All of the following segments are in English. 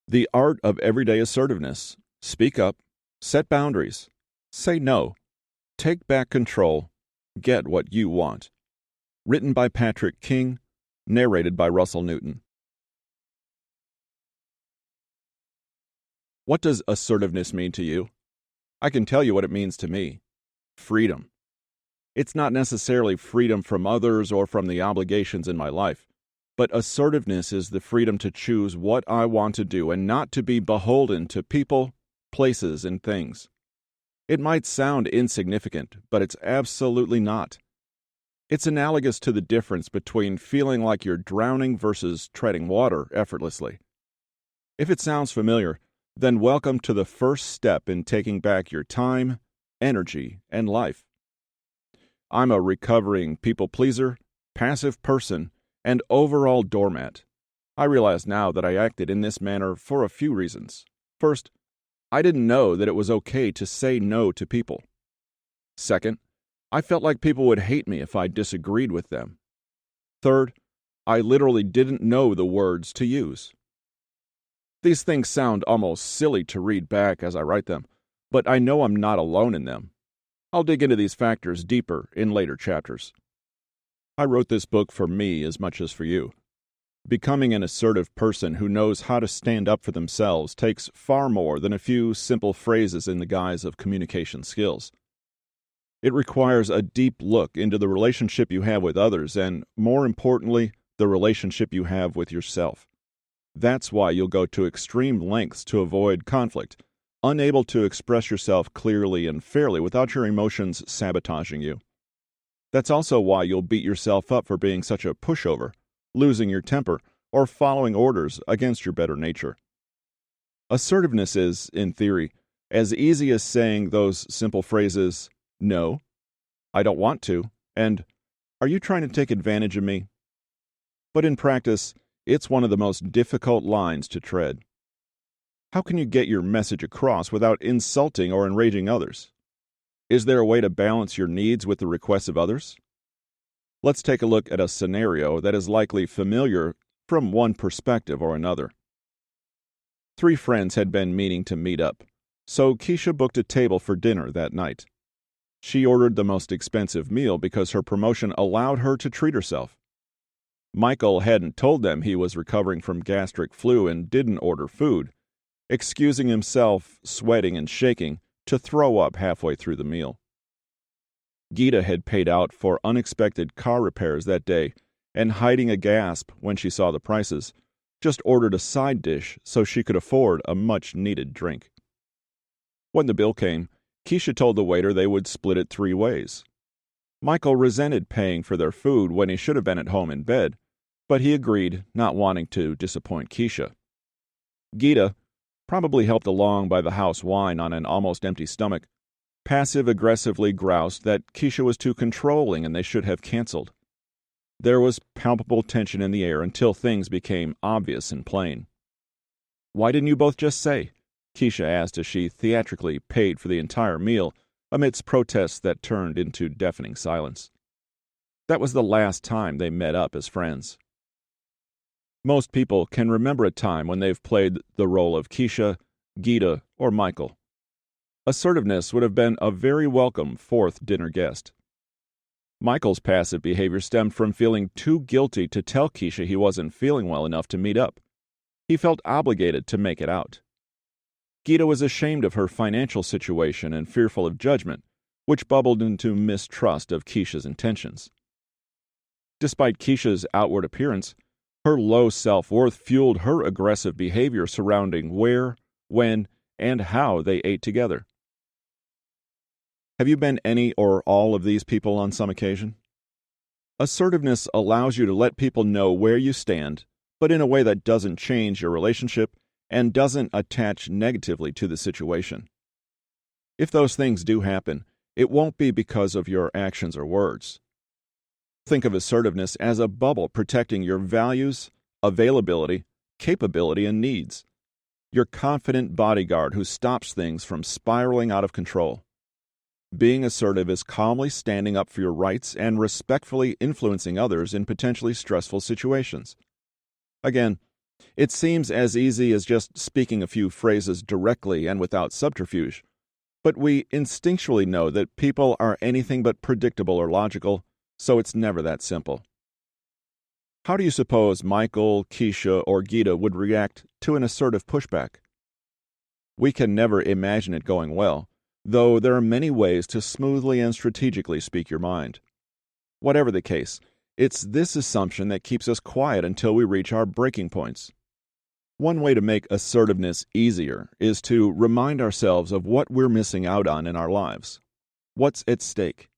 The Art of Everyday Assertiveness. Speak up, set boundaries, say no, take back control, get what you want. Written by Patrick King, narrated by Russell Newton. What does assertiveness mean to you? I can tell you what it means to me. Freedom. It's not necessarily freedom from others or from the obligations in my life, but assertiveness is the freedom to choose what I want to do and not to be beholden to people, places, and things. It might sound insignificant, but it's absolutely not. It's analogous to the difference between feeling like you're drowning versus treading water effortlessly. If it sounds familiar, then welcome to the first step in taking back your time, energy, and life. I'm a recovering people pleaser, passive person, and overall doormat. I realize now that I acted in this manner for a few reasons. First, I didn't know that it was okay to say no to people. Second, I felt like people would hate me if I disagreed with them. Third, I literally didn't know the words to use. These things sound almost silly to read back as I write them, but I know I'm not alone in them. I'll dig into these factors deeper in later chapters. I wrote this book for me as much as for you. Becoming an assertive person who knows how to stand up for themselves takes far more than a few simple phrases in the guise of communication skills. It requires a deep look into the relationship you have with others and, more importantly, the relationship you have with yourself. That's why you'll go to extreme lengths to avoid conflict, unable to express yourself clearly and fairly without your emotions sabotaging you. That's also why you'll beat yourself up for being such a pushover, losing your temper, or following orders against your better nature. Assertiveness is, in theory, as easy as saying those simple phrases, "No," "I don't want to," and "Are you trying to take advantage of me?" But in practice, it's one of the most difficult lines to tread. How can you get your message across without insulting or enraging others? Is there a way to balance your needs with the requests of others? Let's take a look at a scenario that is likely familiar from one perspective or another. 3 friends had been meaning to meet up, so Keisha booked a table for dinner that night. She ordered the most expensive meal because her promotion allowed her to treat herself. Michael hadn't told them he was recovering from gastric flu and didn't order food, excusing himself, sweating and shaking, to throw up halfway through the meal. Gita had paid out for unexpected car repairs that day, and hiding a gasp when she saw the prices, just ordered a side dish so she could afford a much-needed drink. When the bill came, Keisha told the waiter they would split it 3 ways. Michael resented paying for their food when he should have been at home in bed, but he agreed, not wanting to disappoint Keisha. Gita, probably helped along by the house wine on an almost empty stomach, passive-aggressively groused that Keisha was too controlling and they should have canceled. There was palpable tension in the air until things became obvious and plain. "Why didn't you both just say?" Keisha asked as she theatrically paid for the entire meal amidst protests that turned into deafening silence. That was the last time they met up as friends. Most people can remember a time when they've played the role of Keisha, Gita, or Michael. Assertiveness would have been a very welcome 4th dinner guest. Michael's passive behavior stemmed from feeling too guilty to tell Keisha he wasn't feeling well enough to meet up. He felt obligated to make it out. Gita was ashamed of her financial situation and fearful of judgment, which bubbled into mistrust of Keisha's intentions. Despite Keisha's outward appearance, her low self-worth fueled her aggressive behavior surrounding where, when, and how they ate together. Have you been any or all of these people on some occasion? Assertiveness allows you to let people know where you stand, but in a way that doesn't change your relationship and doesn't attach negatively to the situation. If those things do happen, it won't be because of your actions or words. Think of assertiveness as a bubble protecting your values, availability, capability, and needs. Your confident bodyguard who stops things from spiraling out of control. Being assertive is calmly standing up for your rights and respectfully influencing others in potentially stressful situations. Again, It seems as easy as just speaking a few phrases directly and without subterfuge. But we instinctually know that people are anything but predictable or logical, so it's never that simple. How do you suppose Michael, Keisha, or Gita would react to an assertive pushback? We can never imagine it going well, though there are many ways to smoothly and strategically speak your mind. Whatever the case, it's this assumption that keeps us quiet until we reach our breaking points. One way to make assertiveness easier is to remind ourselves of what we're missing out on in our lives. What's at stake?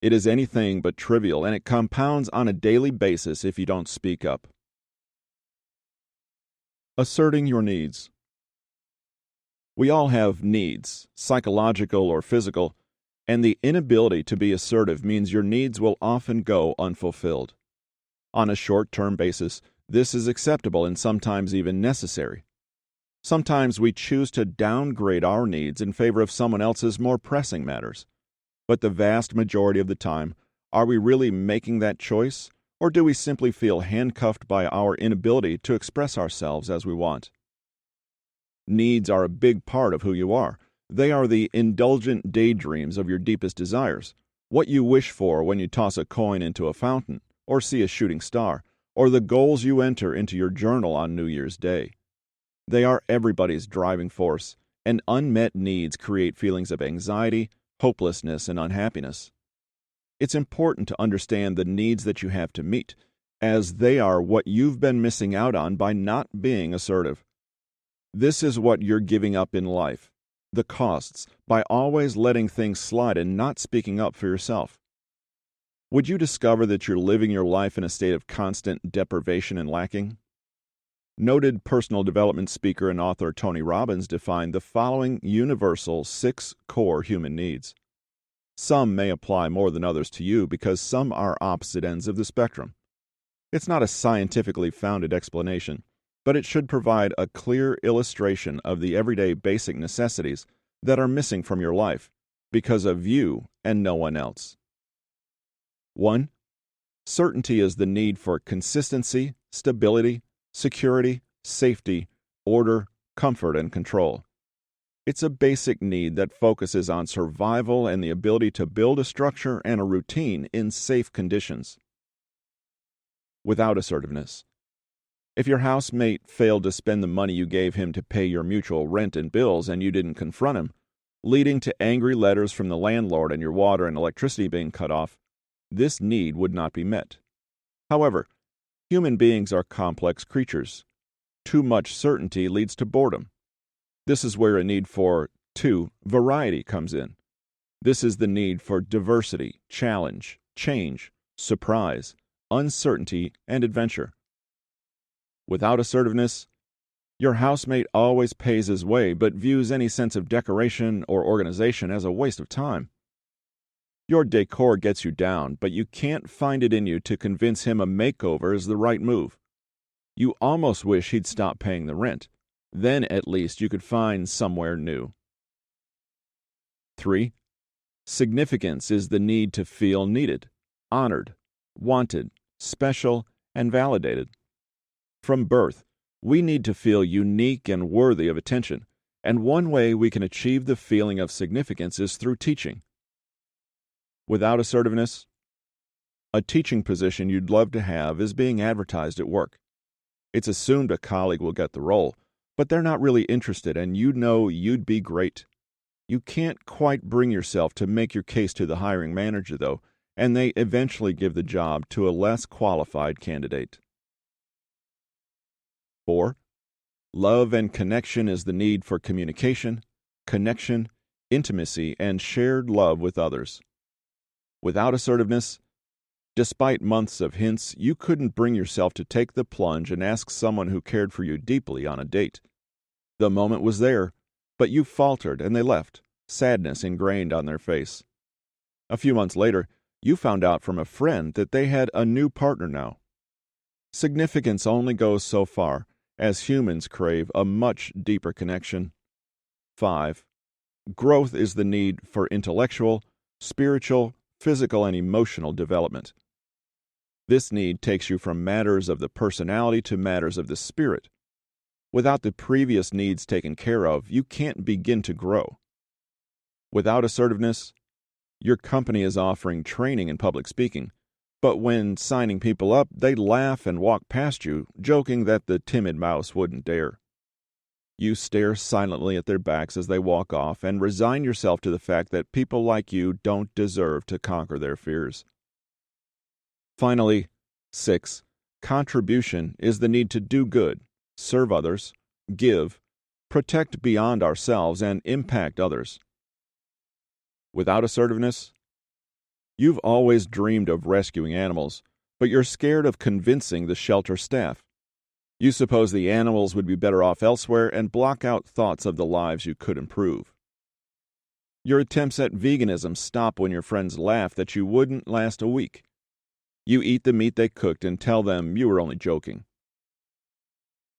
It is anything but trivial, and it compounds on a daily basis if you don't speak up. Asserting your needs. We all have needs, psychological or physical, and the inability to be assertive means your needs will often go unfulfilled. On a short-term basis, this is acceptable and sometimes even necessary. Sometimes we choose to downgrade our needs in favor of someone else's more pressing matters. But the vast majority of the time, are we really making that choice, or do we simply feel handcuffed by our inability to express ourselves as we want? Needs are a big part of who you are. They are the indulgent daydreams of your deepest desires, what you wish for when you toss a coin into a fountain, or see a shooting star, or the goals you enter into your journal on New Year's Day. They are everybody's driving force, and unmet needs create feelings of anxiety, hopelessness, and unhappiness. It's important to understand the needs that you have to meet, as they are what you've been missing out on by not being assertive. This is what you're giving up in life, the costs, by always letting things slide and not speaking up for yourself. Would you discover that you're living your life in a state of constant deprivation and lacking? Noted personal development speaker and author Tony Robbins defined the following universal 6 core human needs. Some may apply more than others to you because some are opposite ends of the spectrum. It's not a scientifically founded explanation, but it should provide a clear illustration of the everyday basic necessities that are missing from your life because of you and no one else. 1. Certainty is the need for consistency, stability, security, safety, order, comfort, and control. It's a basic need that focuses on survival and the ability to build a structure and a routine in safe conditions. Without assertiveness. If your housemate failed to spend the money you gave him to pay your mutual rent and bills and you didn't confront him, leading to angry letters from the landlord and your water and electricity being cut off, this need would not be met. However, human beings are complex creatures. Too much certainty leads to boredom. This is where a need for 2. Variety comes in. This is the need for diversity, challenge, change, surprise, uncertainty, and adventure. Without assertiveness, your housemate always pays his way but views any sense of decoration or organization as a waste of time. Your decor gets you down, but you can't find it in you to convince him a makeover is the right move. You almost wish he'd stop paying the rent. Then at least you could find somewhere new. 3. Significance is the need to feel needed, honored, wanted, special, and validated. From birth, we need to feel unique and worthy of attention, and one way we can achieve the feeling of significance is through teaching. Without assertiveness, a teaching position you'd love to have is being advertised at work. It's assumed a colleague will get the role, but they're not really interested, and you know you'd be great. You can't quite bring yourself to make your case to the hiring manager, though, and they eventually give the job to a less qualified candidate. 4. Love and connection is the need for communication, connection, intimacy, and shared love with others. Without assertiveness, despite months of hints, you couldn't bring yourself to take the plunge and ask someone who cared for you deeply on a date. The moment was there, but you faltered and they left, sadness ingrained on their face. A few months later, you found out from a friend that they had a new partner now. Significance only goes so far, as humans crave a much deeper connection. 5. Growth is the need for intellectual, spiritual, physical, and emotional development. This need takes you from matters of the personality to matters of the spirit. Without the previous needs taken care of, you can't begin to grow. Without assertiveness, your company is offering training in public speaking, but when signing people up, they laugh and walk past you, joking that the timid mouse wouldn't dare. You stare silently at their backs as they walk off and resign yourself to the fact that people like you don't deserve to conquer their fears. Finally, 6. Contribution is the need to do good, serve others, give, protect beyond ourselves, and impact others. Without assertiveness, you've always dreamed of rescuing animals, but you're scared of convincing the shelter staff. You suppose the animals would be better off elsewhere and block out thoughts of the lives you could improve. Your attempts at veganism stop when your friends laugh that you wouldn't last a week. You eat the meat they cooked and tell them you were only joking.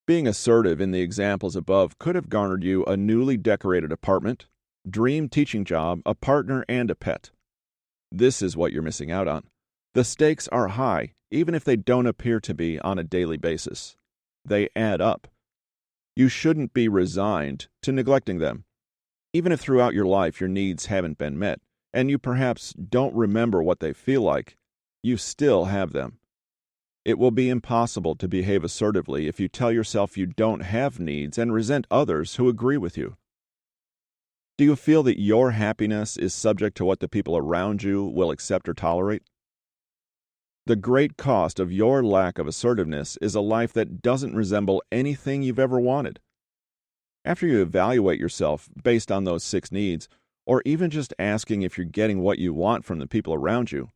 Being assertive in the examples above could have garnered you a newly decorated apartment, dream teaching job, a partner, and a pet. This is what you're missing out on. The stakes are high, even if they don't appear to be on a daily basis. They add up. You shouldn't be resigned to neglecting them. Even if throughout your life your needs haven't been met, and you perhaps don't remember what they feel like, you still have them. It will be impossible to behave assertively if you tell yourself you don't have needs and resent others who agree with you. Do you feel that your happiness is subject to what the people around you will accept or tolerate? The great cost of your lack of assertiveness is a life that doesn't resemble anything you've ever wanted. After you evaluate yourself based on those 6 needs, or even just asking if you're getting what you want from the people around you,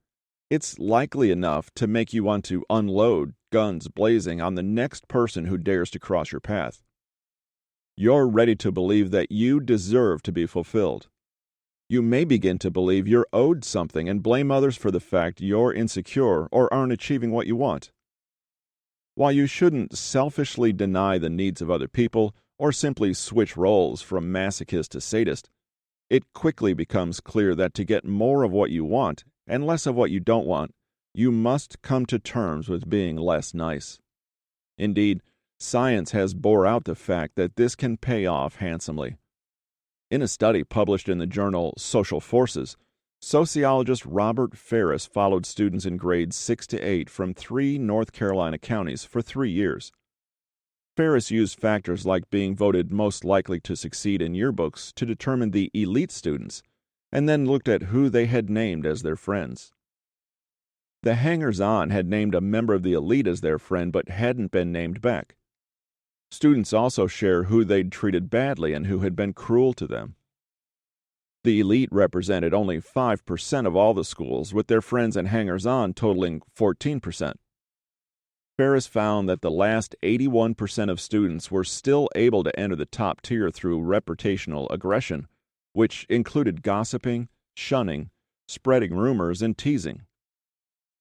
it's likely enough to make you want to unload, guns blazing, on the next person who dares to cross your path. You're ready to believe that you deserve to be fulfilled. You may begin to believe you're owed something and blame others for the fact you're insecure or aren't achieving what you want. While you shouldn't selfishly deny the needs of other people or simply switch roles from masochist to sadist, it quickly becomes clear that to get more of what you want and less of what you don't want, you must come to terms with being less nice. Indeed, science has bore out the fact that this can pay off handsomely. In a study published in the journal Social Forces, sociologist Robert Ferris followed students in grades 6 to 8 from 3 North Carolina counties for 3 years. Ferris used factors like being voted most likely to succeed in yearbooks to determine the elite students, and then looked at who they had named as their friends. The hangers-on had named a member of the elite as their friend but hadn't been named back. Students also share who they'd treated badly and who had been cruel to them. The elite represented only 5% of all the schools, with their friends and hangers-on totaling 14%. Ferris found that the last 81% of students were still able to enter the top tier through reputational aggression, which included gossiping, shunning, spreading rumors, and teasing.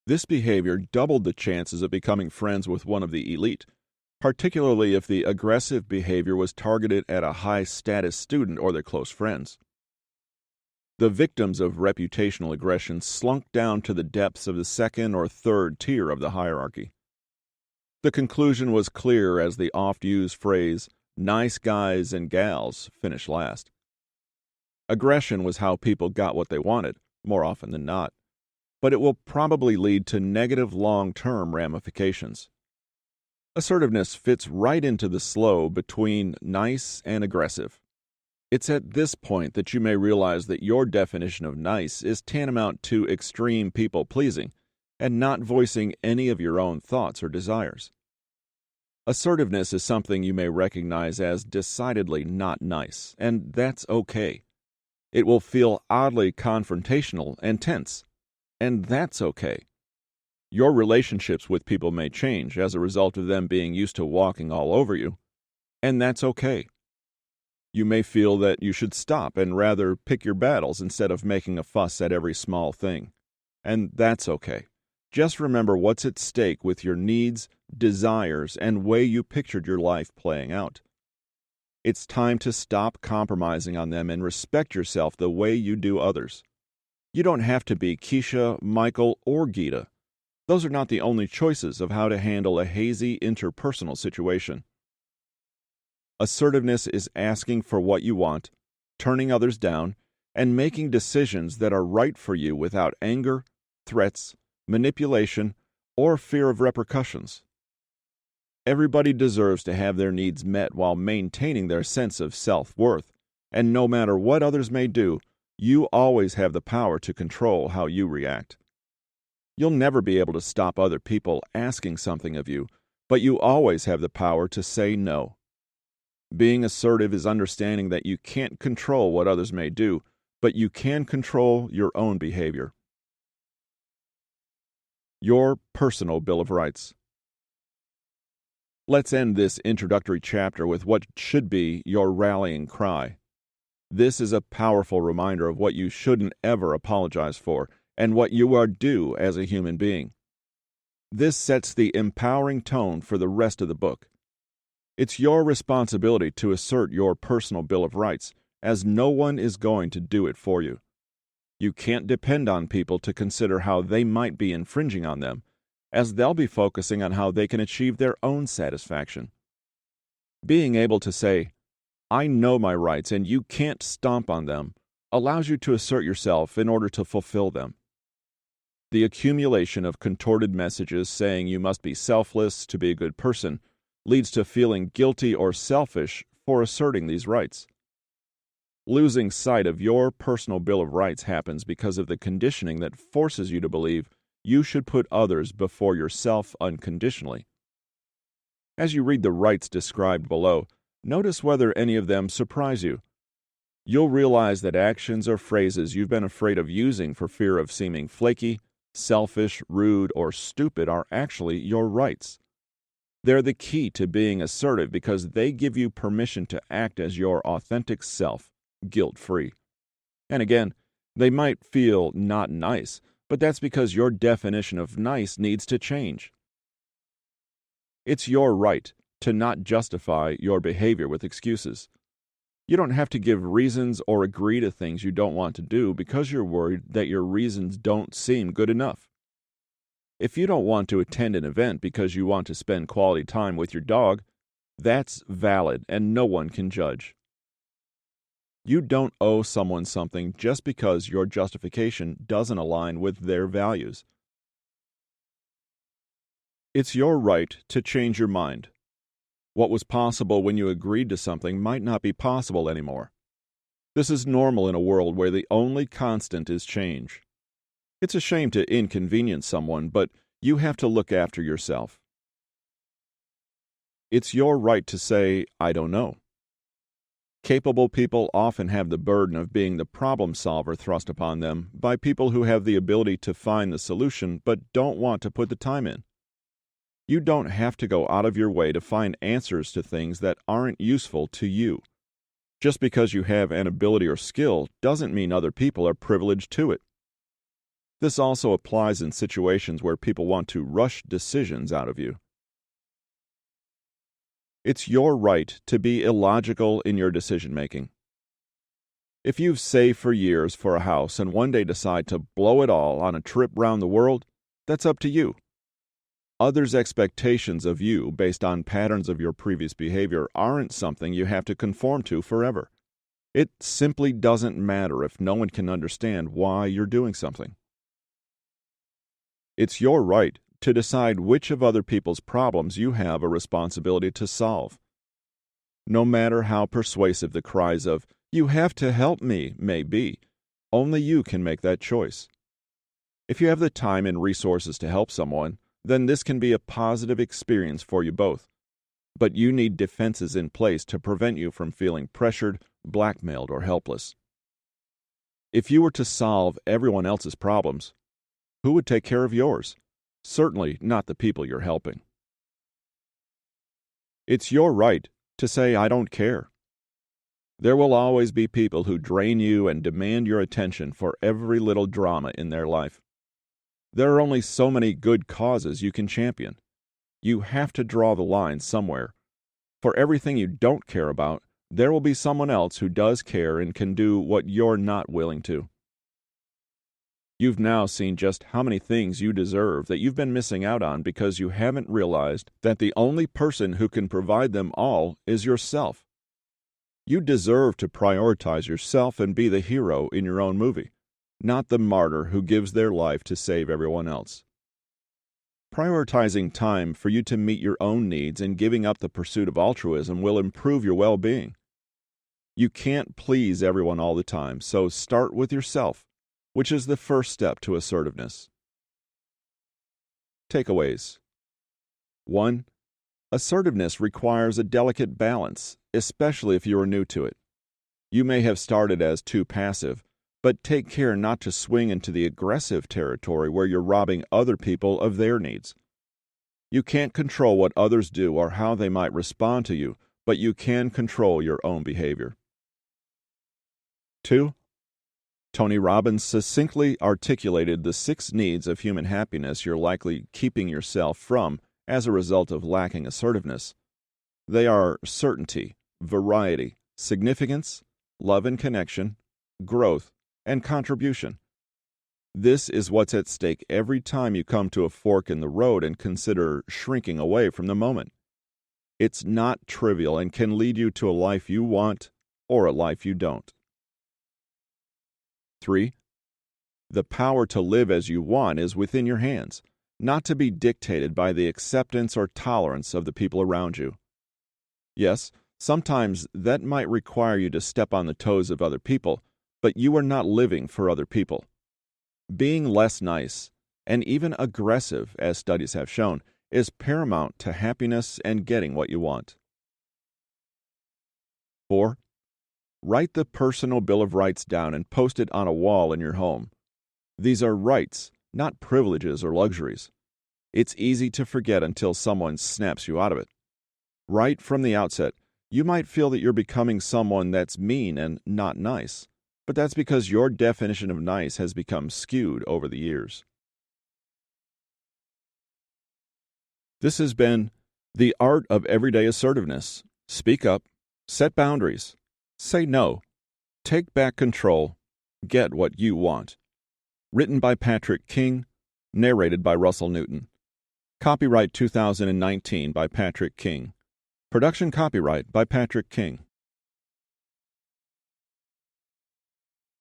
This behavior doubled the chances of becoming friends with one of the elite, particularly if the aggressive behavior was targeted at a high-status student or their close friends. The victims of reputational aggression slunk down to the depths of the second or third tier of the hierarchy. The conclusion was clear as the oft-used phrase, "nice guys and gals," finished last. Aggression was how people got what they wanted, more often than not, but it will probably lead to negative long-term ramifications. Assertiveness fits right into the slow between nice and aggressive. It's at this point that you may realize that your definition of nice is tantamount to extreme people-pleasing and not voicing any of your own thoughts or desires. Assertiveness is something you may recognize as decidedly not nice, and that's okay. It will feel oddly confrontational and tense, and that's okay. Your relationships with people may change as a result of them being used to walking all over you, and that's okay. You may feel that you should stop and rather pick your battles instead of making a fuss at every small thing, and that's okay. Just remember what's at stake with your needs, desires, and way you pictured your life playing out. It's time to stop compromising on them and respect yourself the way you do others. You don't have to be Keisha, Michael, or Gita. those are not the only choices of how to handle a hazy interpersonal situation. Assertiveness is asking for what you want, turning others down, and making decisions that are right for you without anger, threats, manipulation, or fear of repercussions. Everybody deserves to have their needs met while maintaining their sense of self-worth, and no matter what others may do, you always have the power to control how you react. You'll never be able to stop other people asking something of you, but you always have the power to say no. Being assertive is understanding that you can't control what others may do, but you can control your own behavior. Your personal Bill of Rights. Let's end this introductory chapter with what should be your rallying cry. This is a powerful reminder of what you shouldn't ever apologize for and what you are due as a human being. This sets the empowering tone for the rest of the book. It's your responsibility to assert your personal Bill of Rights, as no one is going to do it for you. You can't depend on people to consider how they might be infringing on them, as they'll be focusing on how they can achieve their own satisfaction. Being able to say, "I know my rights and you can't stomp on them," allows you to assert yourself in order to fulfill them. The accumulation of contorted messages saying you must be selfless to be a good person leads to feeling guilty or selfish for asserting these rights. Losing sight of your personal Bill of Rights happens because of the conditioning that forces you to believe you should put others before yourself unconditionally. As you read the rights described below, notice whether any of them surprise you. You'll realize that actions or phrases you've been afraid of using for fear of seeming flaky, selfish, rude, or stupid are actually your rights. They're the key to being assertive because they give you permission to act as your authentic self, guilt-free. And again, they might feel not nice, but that's because your definition of nice needs to change. It's your right to not justify your behavior with excuses. You don't have to give reasons or agree to things you don't want to do because you're worried that your reasons don't seem good enough. If you don't want to attend an event because you want to spend quality time with your dog, that's valid and no one can judge. You don't owe someone something just because your justification doesn't align with their values. It's your right to change your mind. What was possible when you agreed to something might not be possible anymore. This is normal in a world where the only constant is change. It's a shame to inconvenience someone, but you have to look after yourself. It's your right to say, "I don't know." Capable people often have the burden of being the problem solver thrust upon them by people who have the ability to find the solution but don't want to put the time in. You don't have to go out of your way to find answers to things that aren't useful to you. Just because you have an ability or skill doesn't mean other people are privileged to it. This also applies in situations where people want to rush decisions out of you. It's your right to be illogical in your decision-making. If you've saved for years for a house and one day decide to blow it all on a trip round the world, that's up to you. Others' expectations of you based on patterns of your previous behavior aren't something you have to conform to forever. It simply doesn't matter if no one can understand why you're doing something. It's your right to decide which of other people's problems you have a responsibility to solve. No matter how persuasive the cries of, "You have to help me," may be, only you can make that choice. If you have the time and resources to help someone, then this can be a positive experience for you both. But you need defenses in place to prevent you from feeling pressured, blackmailed, or helpless. If you were to solve everyone else's problems, who would take care of yours? Certainly not the people you're helping. It's your right to say, "I don't care." There will always be people who drain you and demand your attention for every little drama in their life. There are only so many good causes you can champion. You have to draw the line somewhere. For everything you don't care about, there will be someone else who does care and can do what you're not willing to. You've now seen just how many things you deserve that you've been missing out on because you haven't realized that the only person who can provide them all is yourself. You deserve to prioritize yourself and be the hero in your own movie, not the martyr who gives their life to save everyone else. Prioritizing time for you to meet your own needs and giving up the pursuit of altruism will improve your well-being. You can't please everyone all the time, so start with yourself, which is the first step to assertiveness. Takeaways. 1. Assertiveness requires a delicate balance, especially if you are new to it. You may have started as too passive, but take care not to swing into the aggressive territory where you're robbing other people of their needs. You can't control what others do or how they might respond to you, but you can control your own behavior. 2. Tony Robbins succinctly articulated the 6 needs of human happiness you're likely keeping yourself from as a result of lacking assertiveness. They are certainty, variety, significance, love and connection, growth, and contribution. This is what's at stake every time you come to a fork in the road and consider shrinking away from the moment. It's not trivial and can lead you to a life you want or a life you don't. 3. The power to live as you want is within your hands, not to be dictated by the acceptance or tolerance of the people around you. Yes, sometimes that might require you to step on the toes of other people, but you are not living for other people. Being less nice, and even aggressive, as studies have shown, is paramount to happiness and getting what you want. 4. Write the personal Bill of Rights down and post it on a wall in your home. These are rights, not privileges or luxuries. It's easy to forget until someone snaps you out of it. Right from the outset, you might feel that you're becoming someone that's mean and not nice, but that's because your definition of nice has become skewed over the years. This has been The Art of Everyday Assertiveness. Speak up, set boundaries, say no, take back control, get what you want. Written by Patrick King, narrated by Russell Newton. Copyright 2019 by Patrick King. Production copyright by Patrick King.